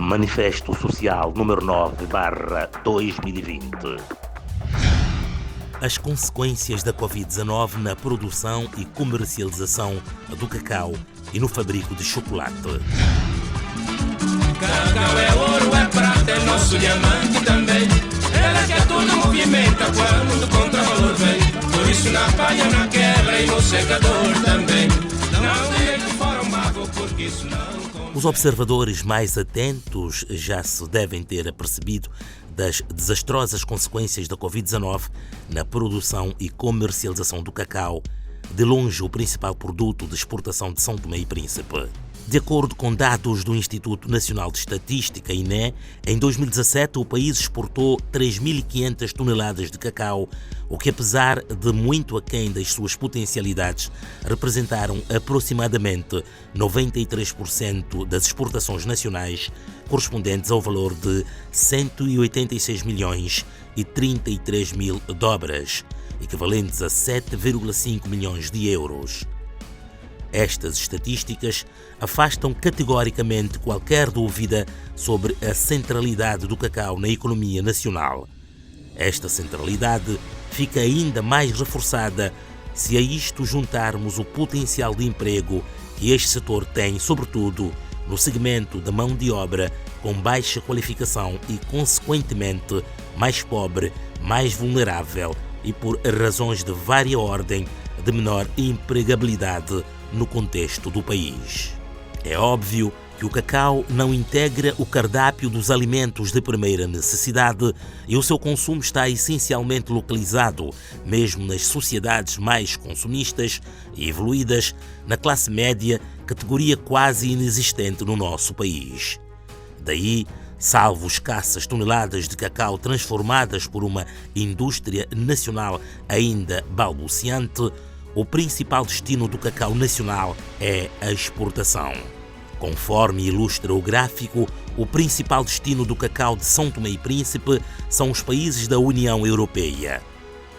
Manifesto Social número 9/2020. As consequências da Covid-19 na produção e comercialização do cacau e no fabrico de chocolate. Cacau é ouro, é prata, é nosso diamante também. Ela que tudo movimenta quando o contravalor vem. Por isso na palha, na quebra e no secador também. Não direito fora o mago, porque isso não... Os observadores mais atentos já se devem ter apercebido das desastrosas consequências da Covid-19 na produção e comercialização do cacau, de longe o principal produto de exportação de São Tomé e Príncipe. De acordo com dados do Instituto Nacional de Estatística, INE, em 2017 o país exportou 3.500 toneladas de cacau, o que, apesar de muito aquém das suas potencialidades, representaram aproximadamente 93% das exportações nacionais, correspondentes ao valor de 186 milhões e 33 mil dobras, equivalentes a 7,5 milhões de euros. Estas estatísticas afastam categoricamente qualquer dúvida sobre a centralidade do cacau na economia nacional. Esta centralidade fica ainda mais reforçada se a isto juntarmos o potencial de emprego que este setor tem, sobretudo no segmento da mão de obra com baixa qualificação e, consequentemente, mais pobre, mais vulnerável e, por razões de vária ordem, de menor empregabilidade no contexto do país. É óbvio que o cacau não integra o cardápio dos alimentos de primeira necessidade e o seu consumo está essencialmente localizado, mesmo nas sociedades mais consumistas e evoluídas, na classe média, categoria quase inexistente no nosso país. Daí, salvo escassas toneladas de cacau transformadas por uma indústria nacional ainda balbuciante, o principal destino do cacau nacional é a exportação. Conforme ilustra o gráfico, o principal destino do cacau de São Tomé e Príncipe são os países da União Europeia.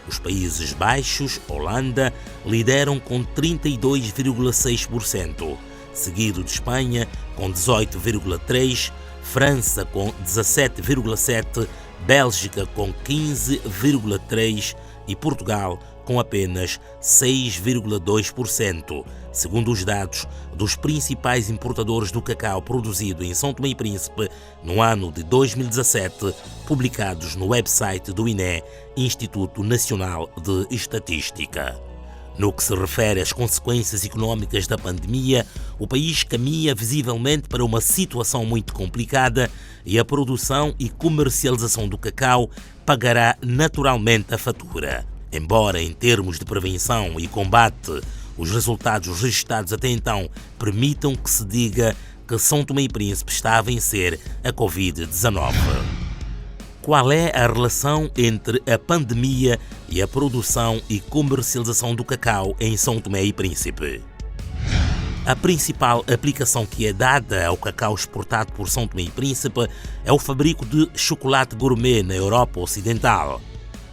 Os Países Baixos, Holanda, lideram com 32,6%, seguido de Espanha com 18,3%, França com 17,7%, Bélgica com 15,3% e Portugal com apenas 6,2%, segundo os dados dos principais importadores do cacau produzido em São Tomé e Príncipe no ano de 2017, publicados no website do INE, Instituto Nacional de Estatística. No que se refere às consequências económicas da pandemia, o país caminha visivelmente para uma situação muito complicada e a produção e comercialização do cacau pagará naturalmente a fatura. Embora, em termos de prevenção e combate, os resultados registrados até então permitam que se diga que São Tomé e Príncipe está a vencer a Covid-19. Qual é a relação entre a pandemia e a produção e comercialização do cacau em São Tomé e Príncipe? A principal aplicação que é dada ao cacau exportado por São Tomé e Príncipe é o fabrico de chocolate gourmet na Europa Ocidental.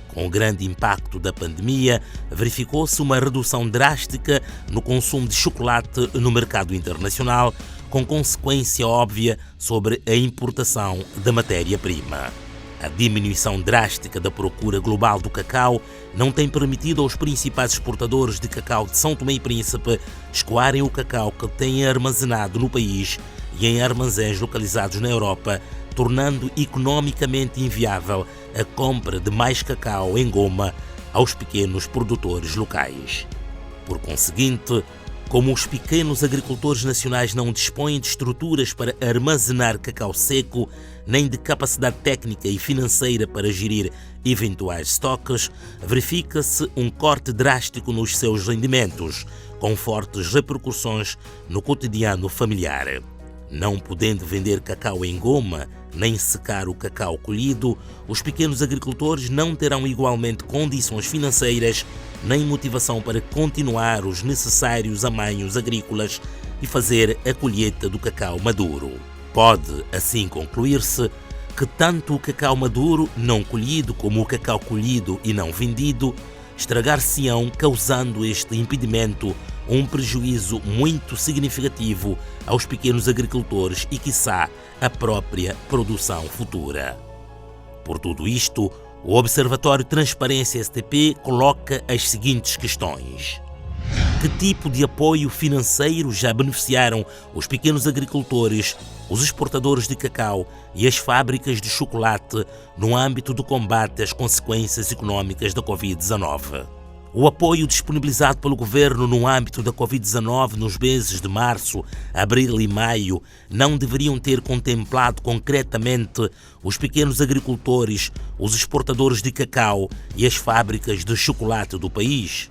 Com o grande impacto da pandemia, verificou-se uma redução drástica no consumo de chocolate no mercado internacional, com consequência óbvia sobre a importação da matéria-prima. A diminuição drástica da procura global do cacau não tem permitido aos principais exportadores de cacau de São Tomé e Príncipe escoarem o cacau que têm armazenado no país e em armazéns localizados na Europa, tornando economicamente inviável a compra de mais cacau em goma aos pequenos produtores locais. Por conseguinte, como os pequenos agricultores nacionais não dispõem de estruturas para armazenar cacau seco, nem de capacidade técnica e financeira para gerir eventuais estoques, verifica-se um corte drástico nos seus rendimentos, com fortes repercussões no cotidiano familiar. Não podendo vender cacau em goma, nem secar o cacau colhido, os pequenos agricultores não terão igualmente condições financeiras nem motivação para continuar os necessários amanhos agrícolas e fazer a colheita do cacau maduro. Pode, assim, concluir-se que tanto o cacau maduro não colhido como o cacau colhido e não vendido estragar-se-ão, causando este impedimento um prejuízo muito significativo aos pequenos agricultores e, quiçá, a própria produção futura. Por tudo isto, o Observatório Transparência STP coloca as seguintes questões. Que tipo de apoio financeiro já beneficiaram os pequenos agricultores, os exportadores de cacau e as fábricas de chocolate no âmbito do combate às consequências econômicas da Covid-19? O apoio disponibilizado pelo governo no âmbito da Covid-19 nos meses de março, abril e maio não deveriam ter contemplado concretamente os pequenos agricultores, os exportadores de cacau e as fábricas de chocolate do país?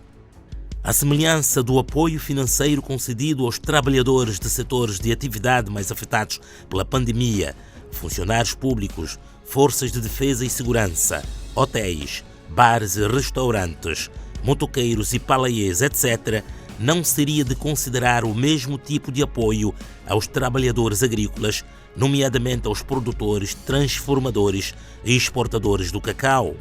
À semelhança do apoio financeiro concedido aos trabalhadores de setores de atividade mais afetados pela pandemia, funcionários públicos, forças de defesa e segurança, hotéis, bares e restaurantes, motoqueiros e palaiês, etc., não seria de considerar o mesmo tipo de apoio aos trabalhadores agrícolas, nomeadamente aos produtores, transformadores e exportadores do cacau?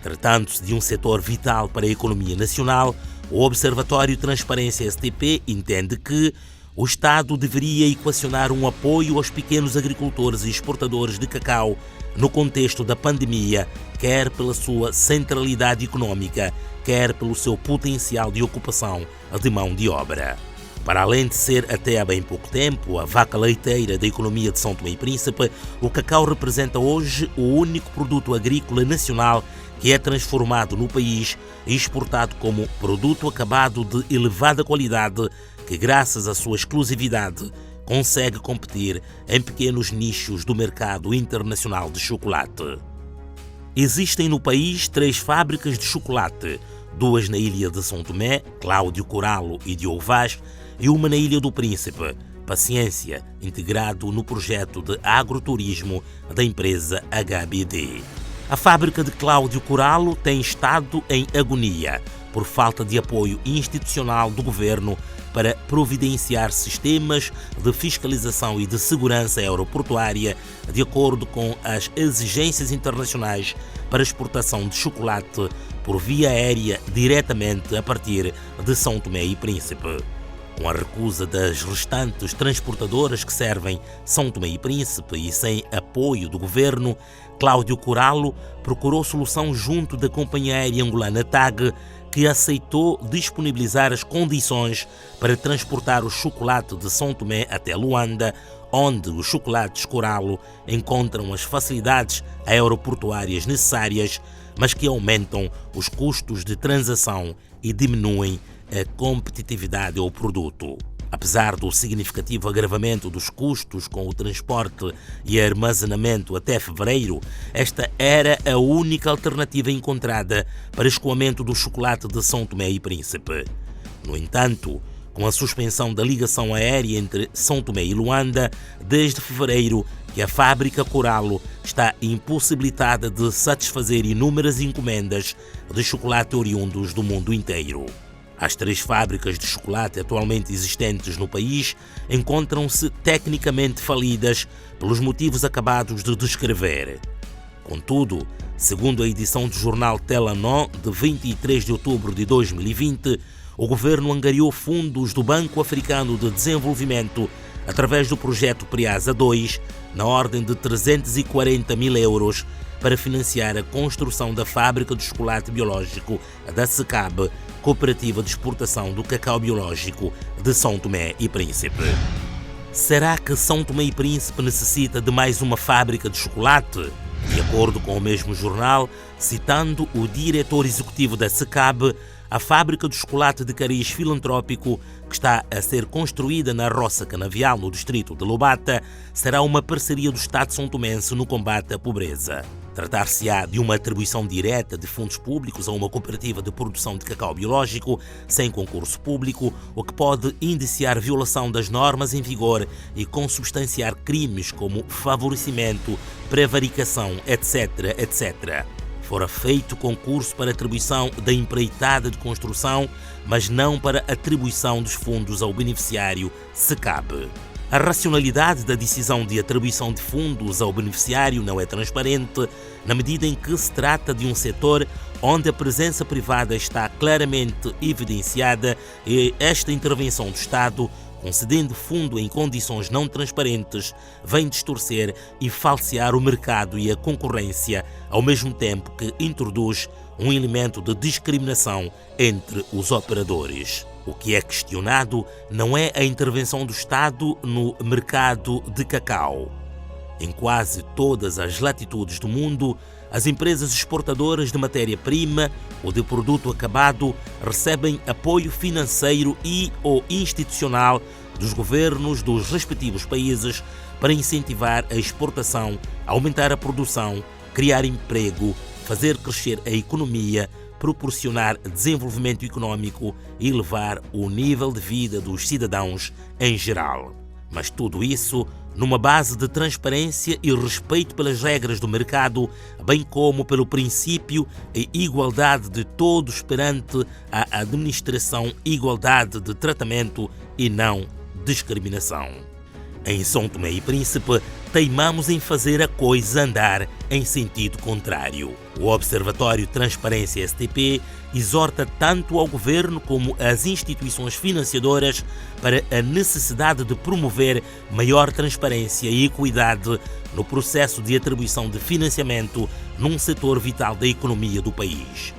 Tratando-se de um setor vital para a economia nacional, o Observatório Transparência STP entende que o Estado deveria equacionar um apoio aos pequenos agricultores e exportadores de cacau no contexto da pandemia, quer pela sua centralidade econômica, quer pelo seu potencial de ocupação de mão de obra. Para além de ser até há bem pouco tempo a vaca leiteira da economia de São Tomé e Príncipe, o cacau representa hoje o único produto agrícola nacional que é transformado no país e exportado como produto acabado de elevada qualidade que, graças à sua exclusividade, consegue competir em pequenos nichos do mercado internacional de chocolate. Existem no país 3 fábricas de chocolate, 2 na ilha de São Tomé, Cláudio Coralo e Diogo Vaz, e uma na Ilha do Príncipe, Paciência, integrado no projeto de agroturismo da empresa HBD. A fábrica de Cláudio Coralo tem estado em agonia por falta de apoio institucional do governo para providenciar sistemas de fiscalização e de segurança aeroportuária de acordo com as exigências internacionais para exportação de chocolate por via aérea diretamente a partir de São Tomé e Príncipe. Com a recusa das restantes transportadoras que servem São Tomé e Príncipe e sem apoio do governo, Cláudio Coralo procurou solução junto da companhia aérea angolana TAG, que aceitou disponibilizar as condições para transportar o chocolate de São Tomé até Luanda, onde os chocolates Coralo encontram as facilidades aeroportuárias necessárias, mas que aumentam os custos de transação e diminuem a competitividade ao produto. Apesar do significativo agravamento dos custos com o transporte e armazenamento até fevereiro, esta era a única alternativa encontrada para escoamento do chocolate de São Tomé e Príncipe. No entanto, com a suspensão da ligação aérea entre São Tomé e Luanda, desde fevereiro que a fábrica Coralo está impossibilitada de satisfazer inúmeras encomendas de chocolate oriundos do mundo inteiro. As 3 fábricas de chocolate atualmente existentes no país encontram-se tecnicamente falidas pelos motivos acabados de descrever. Contudo, segundo a edição do jornal Telanon de 23 de outubro de 2020, o governo angariou fundos do Banco Africano de Desenvolvimento através do projeto PRIASA 2, na ordem de 340 mil euros, para financiar a construção da fábrica de chocolate biológico da SECAB, Cooperativa de Exportação do Cacau Biológico de São Tomé e Príncipe. Será que São Tomé e Príncipe necessita de mais uma fábrica de chocolate? De acordo com o mesmo jornal, citando o diretor executivo da SECAB, a fábrica de chocolate de cariz filantrópico, que está a ser construída na Roça Canavial, no distrito de Lobata, será uma parceria do Estado são-tomense no combate à pobreza. Tratar-se-á de uma atribuição direta de fundos públicos a uma cooperativa de produção de cacau biológico sem concurso público, o que pode indiciar violação das normas em vigor e consubstanciar crimes como favorecimento, prevaricação, etc., etc. Fora feito concurso para atribuição da empreitada de construção, mas não para atribuição dos fundos ao beneficiário SECAB. A racionalidade da decisão de atribuição de fundos ao beneficiário não é transparente, na medida em que se trata de um setor onde a presença privada está claramente evidenciada e esta intervenção do Estado, concedendo fundo em condições não transparentes, vem distorcer e falsear o mercado e a concorrência, ao mesmo tempo que introduz um elemento de discriminação entre os operadores. O que é questionado não é a intervenção do Estado no mercado de cacau. Em quase todas as latitudes do mundo, as empresas exportadoras de matéria-prima ou de produto acabado recebem apoio financeiro e/ou institucional dos governos dos respectivos países para incentivar a exportação, aumentar a produção, criar emprego, fazer crescer a economia, proporcionar desenvolvimento econômico e elevar o nível de vida dos cidadãos em geral. Mas tudo isso numa base de transparência e respeito pelas regras do mercado, bem como pelo princípio e igualdade de todos perante a administração, igualdade de tratamento e não discriminação. Em São Tomé e Príncipe, teimamos em fazer a coisa andar em sentido contrário. O Observatório Transparência STP exorta tanto ao governo como às instituições financiadoras para a necessidade de promover maior transparência e equidade no processo de atribuição de financiamento num setor vital da economia do país.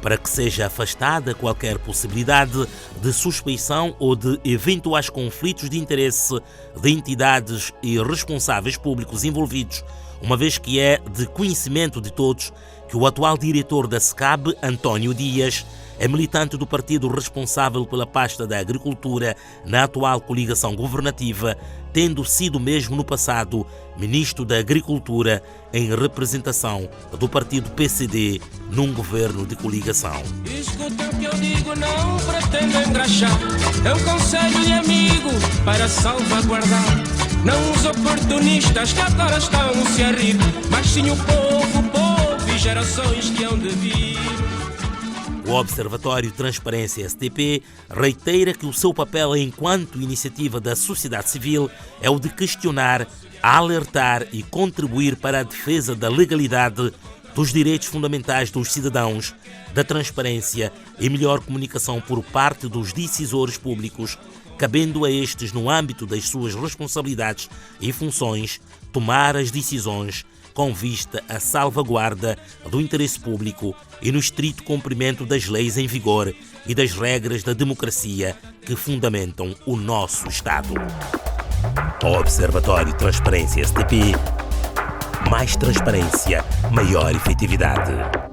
Para que seja afastada qualquer possibilidade de suspeição ou de eventuais conflitos de interesse de entidades e responsáveis públicos envolvidos, uma vez que é de conhecimento de todos que o atual diretor da SCAB, António Dias, é militante do partido responsável pela pasta da Agricultura na atual coligação governativa, tendo sido mesmo no passado ministro da Agricultura em representação do partido PCD num governo de coligação. Escuta o que eu digo, não pretendo engraxar. É um conselho de amigo para salvaguardar. Não os oportunistas que agora estão-se a rir, mas sim o povo e gerações que hão de vir. O Observatório Transparência STP reitera que o seu papel enquanto iniciativa da sociedade civil é o de questionar, alertar e contribuir para a defesa da legalidade, dos direitos fundamentais dos cidadãos, da transparência e melhor comunicação por parte dos decisores públicos, cabendo a estes, no âmbito das suas responsabilidades e funções, tomar as decisões com vista à salvaguarda do interesse público e no estrito cumprimento das leis em vigor e das regras da democracia que fundamentam o nosso Estado. Observatório Transparência STP. Mais transparência, maior efetividade.